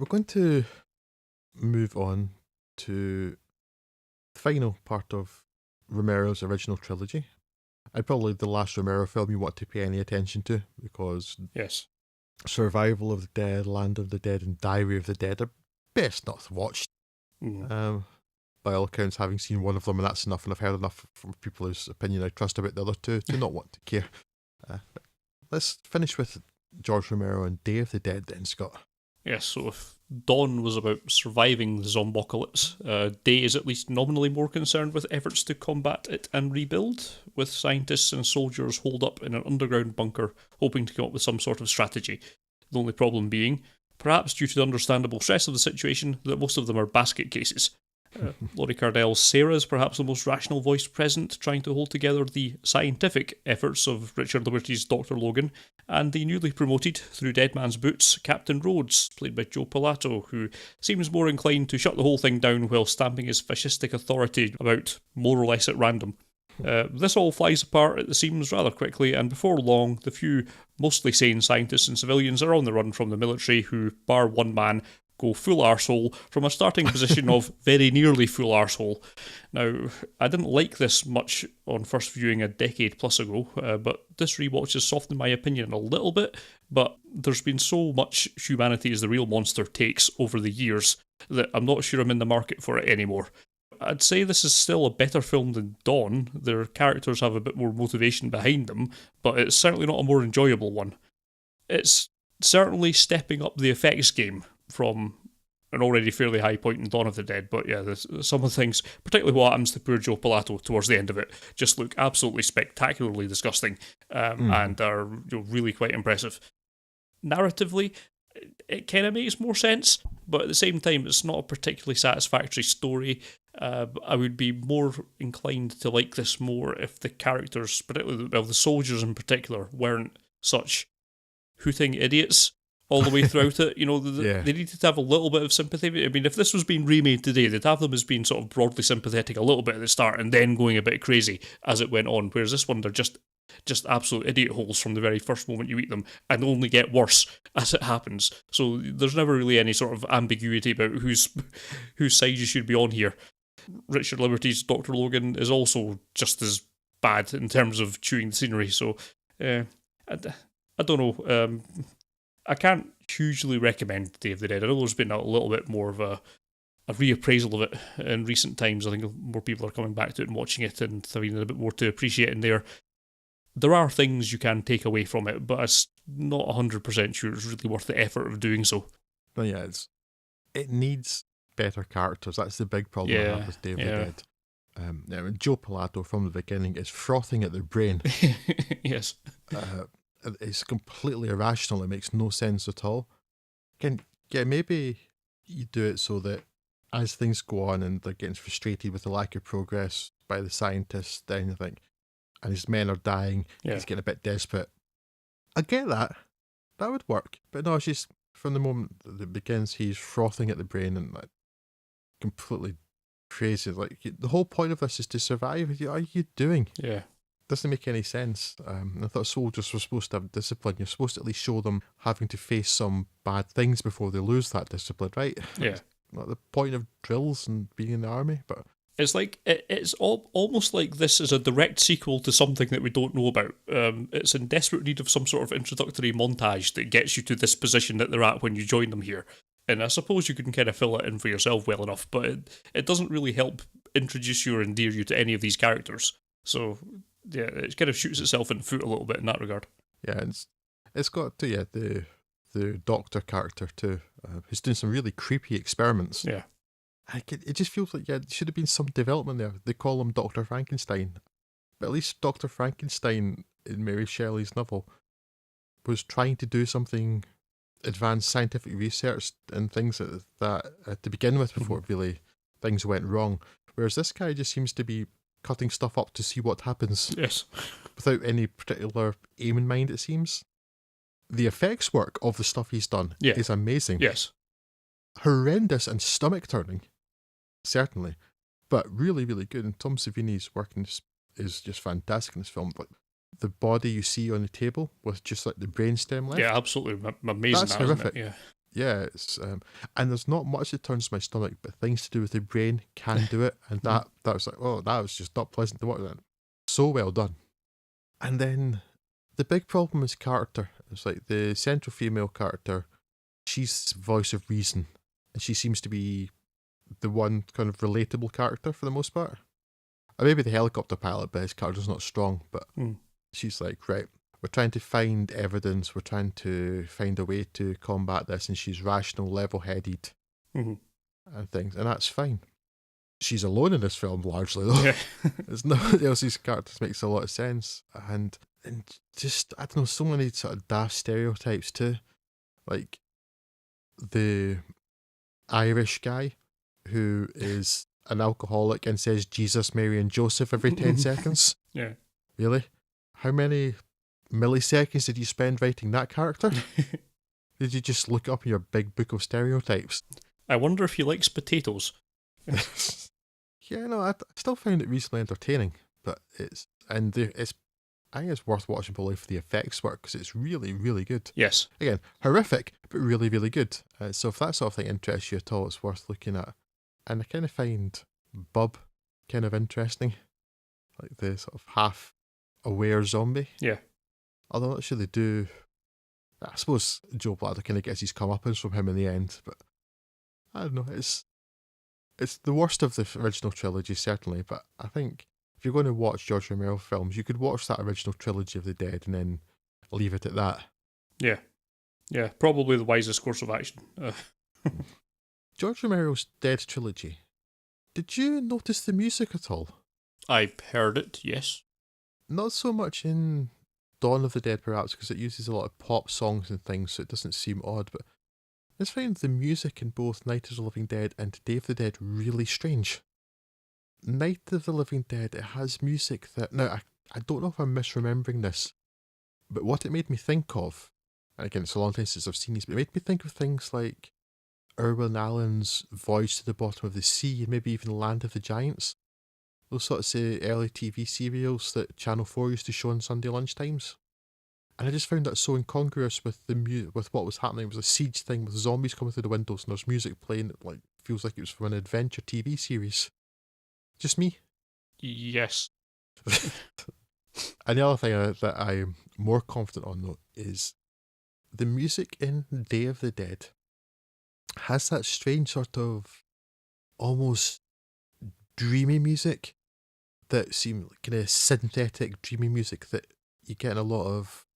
we're going to move on to the final part of Romero's original trilogy. And probably the last Romero film you want to pay any attention to, because Yes. Survival of the Dead, Land of the Dead, and Diary of the Dead are best not watched. By all accounts, having seen one of them, and that's enough, and I've heard enough from people whose opinion I trust about the other two to not want to care. But let's finish with George Romero and Day of the Dead then, Scott. Yes, so if Dawn was about surviving the zombocalypse, Day is at least nominally more concerned with efforts to combat it and rebuild, with scientists and soldiers holed up in an underground bunker hoping to come up with some sort of strategy. The only problem being, perhaps due to the understandable stress of the situation, that most of them are basket cases. Laurie Cardell's Sarah is perhaps the most rational voice present, trying to hold together the scientific efforts of Richard Liberty's Dr. Logan, and the newly promoted, through Dead Man's Boots, Captain Rhodes, played by Joe Pilato, who seems more inclined to shut the whole thing down while stamping his fascistic authority about more or less at random. This all flies apart at the seams rather quickly, and before long, the few mostly sane scientists and civilians are on the run from the military who, bar one man, go full arsehole from a starting position of very nearly full arsehole. Now, I didn't like this much on first viewing a decade plus ago, but this rewatch has softened my opinion a little bit, but there's been so much humanity as the real monster takes over the years that I'm not sure I'm in the market for it anymore. I'd say this is still a better film than Dawn. Their characters have a bit more motivation behind them, but it's certainly not a more enjoyable one. It's certainly stepping up the effects game from an already fairly high point in Dawn of the Dead, but yeah, some of the things, particularly what happens to poor Joe Pilato towards the end of it, just look absolutely spectacularly disgusting, and are really quite impressive. Narratively, it kind of makes more sense, but at the same time, it's not a particularly satisfactory story. I would be more inclined to like this more if the characters, particularly the soldiers in particular, weren't such hooting idiots all the way throughout it. They needed to have a little bit of sympathy. I mean, if this was being remade today, they'd have them as being sort of broadly sympathetic a little bit at the start and then going a bit crazy as it went on, whereas this one, they're just absolute idiot holes from the very first moment you meet them and only get worse as it happens. So there's never really any sort of ambiguity about whose side you should be on here. Richard Liberty's Dr. Logan is also just as bad in terms of chewing the scenery, so I don't know. I can't hugely recommend Day of the Dead. I know there's been a little bit more of a reappraisal of it in recent times. I think more people are coming back to it and watching it and having a bit more to appreciate in there. There are things you can take away from it, but it's not 100% sure it's really worth the effort of doing so. But yeah, it needs better characters. That's the big problem I have with Day of the Dead. Now, Joe Pilato from the beginning is frothing at the brain. Yes. It's completely irrational. It makes no sense at all. Maybe you do it so that as things go on and they're getting frustrated with the lack of progress by the scientists, then you think, and his men are dying, he's getting a bit desperate. I get that. That would work. But no, she's from the moment that it begins, he's frothing at the brain and like completely crazy. Like the whole point of this is to survive. What are you doing? Yeah. Doesn't make any sense. I thought soldiers were supposed to have discipline. You're supposed to at least show them having to face some bad things before they lose that discipline, right? Yeah. Not the point of drills and being in the army, but it's like it's almost like this is a direct sequel to something that we don't know about. It's in desperate need of some sort of introductory montage that gets you to this position that they're at when you join them here. And I suppose you can kind of fill it in for yourself well enough, but it doesn't really help introduce you or endear you to any of these characters. So yeah, it kind of shoots itself in the foot a little bit in that regard. Yeah, it's got the doctor character too, who's doing some really creepy experiments. Yeah, it just feels like there should have been some development there. They call him Dr. Frankenstein, but at least Dr. Frankenstein in Mary Shelley's novel was trying to do something advanced scientific research and things that to begin with before really things went wrong. Whereas this guy just seems to be cutting stuff up to see what happens. Yes. Without any particular aim in mind, it seems. The effects work of the stuff he's done is amazing. Yes. Horrendous and stomach-turning, certainly, but really, really good. And Tom Savini's work is just fantastic in this film. But the body you see on the table with just like the brainstem left. Yeah, absolutely amazing. That's horrific. Yeah. Yeah, it's and there's not much that turns my stomach, but things to do with the brain can do it, and that was like, oh, that was just not pleasant to watch. That so well done. And then the big problem is character. It's like the central female character, she's voice of reason, and she seems to be the one kind of relatable character for the most part. Or maybe the helicopter pilot, but his character's not strong. But she's like, right, we're trying to find evidence, we're trying to find a way to combat this, and she's rational, level-headed, Mm-hmm. and things, and that's fine. She's alone in this film, largely, though. Yeah. There's nobody else's characters makes a lot of sense, and just, I don't know, so many sort of daft stereotypes too. Like, the Irish guy who is an alcoholic and says Jesus, Mary, and Joseph every 10 seconds. Yeah. Really? How many milliseconds did you spend writing that character? Did you just look up in your big book of stereotypes? I wonder if he likes potatoes. Yeah, no, I still found it reasonably entertaining, but I think it's worth watching probably for the effects work, because it's really, really good. Yes. Again, horrific, but really, really good. So if that sort of thing interests you at all, it's worth looking at. And I kind of find Bub kind of interesting, like the sort of half-aware zombie. Yeah. Although I'm not sure they do. I suppose Joe Blatter kind of gets his comeuppance from him in the end, but I don't know. It's the worst of the original trilogy, certainly, but I think if you're going to watch George Romero films, you could watch that original trilogy of the Dead and then leave it at that. Yeah. Yeah, probably the wisest course of action. George Romero's Dead trilogy. Did you notice the music at all? I heard it, yes. Not so much in Dawn of the Dead, perhaps, because it uses a lot of pop songs and things, so it doesn't seem odd, but I just found the music in both Night of the Living Dead and Day of the Dead really strange. Night of the Living Dead, it has music that... Now, I don't know if I'm misremembering this, but what it made me think of, and again, it's a long time since I've seen these, but it made me think of things like Irwin Allen's Voyage to the Bottom of the Sea, and maybe even Land of the Giants. Those sorts of early TV serials that Channel 4 used to show on Sunday lunchtimes. And I just found that so incongruous with with what was happening. It was a siege thing with zombies coming through the windows, and there's music playing that like feels like it was from an adventure TV series. Just me. Yes. And the other thing that I'm more confident on, though, is the music in Day of the Dead has that strange sort of almost dreamy music that seems kind of synthetic dreamy music that you get in a lot of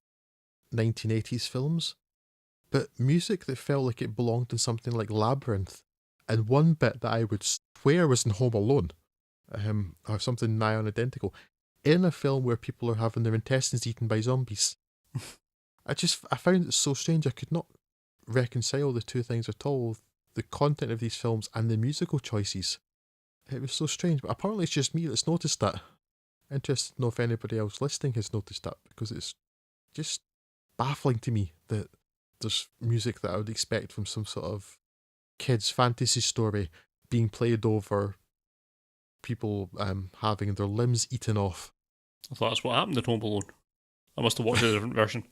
1980s films, but music that felt like it belonged in something like Labyrinth, and one bit that I would swear was in Home Alone, or something nigh on identical, in a film where people are having their intestines eaten by zombies. I found it so strange. I could not reconcile the two things at all, the content of these films and the musical choices. It was so strange, but apparently it's just me that's noticed that. Interested to know if anybody else listening has noticed that, because it's just baffling to me that there's music that I would expect from some sort of kids' fantasy story being played over people having their limbs eaten off. I thought that's what happened in Home Alone. I must have watched a different version.